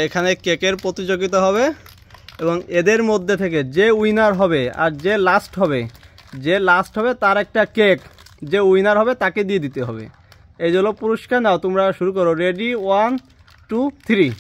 এখানে কেকের প্রতিযোগিতা হবে এবং এদের মধ্যে থেকে যে উইনার হবে আর যে লাস্ট হবে তার একটা কেক যে উইনার হবে তাকে দিয়ে দিতে হবে। এই হলো পুরস্কার। নাও তোমরা শুরু করো। রেডি, 1 2 3।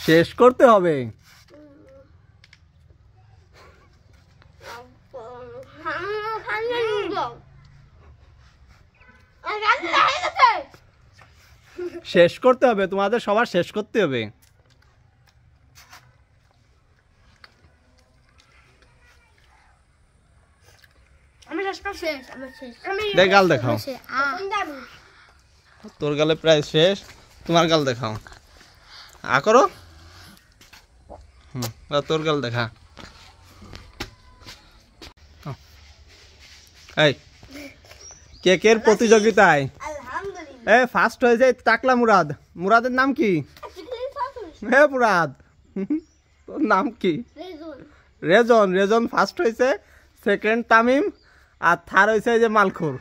শেষ করতে হবে। শেষ করতে হবে, তোমাদের সবার শেষ করতে হবে। দেখ গাল দেখাও। তোর গালে প্রায় শেষ, তোমার গাল দেখাও। আ করো। তোর গাল দেখা। এই কেকের প্রতিযোগিতায় ফার্স্ট হয়ে যায় টাকলা মুরাদ। মুরাদের নাম কি? হ্যাঁ মুরাদ, তোর নাম কি? রেজন। রেজন ফার্স্ট হয়েছে, সেকেন্ড তামিম, আর থার্ড হয়েছে যে মালখোর।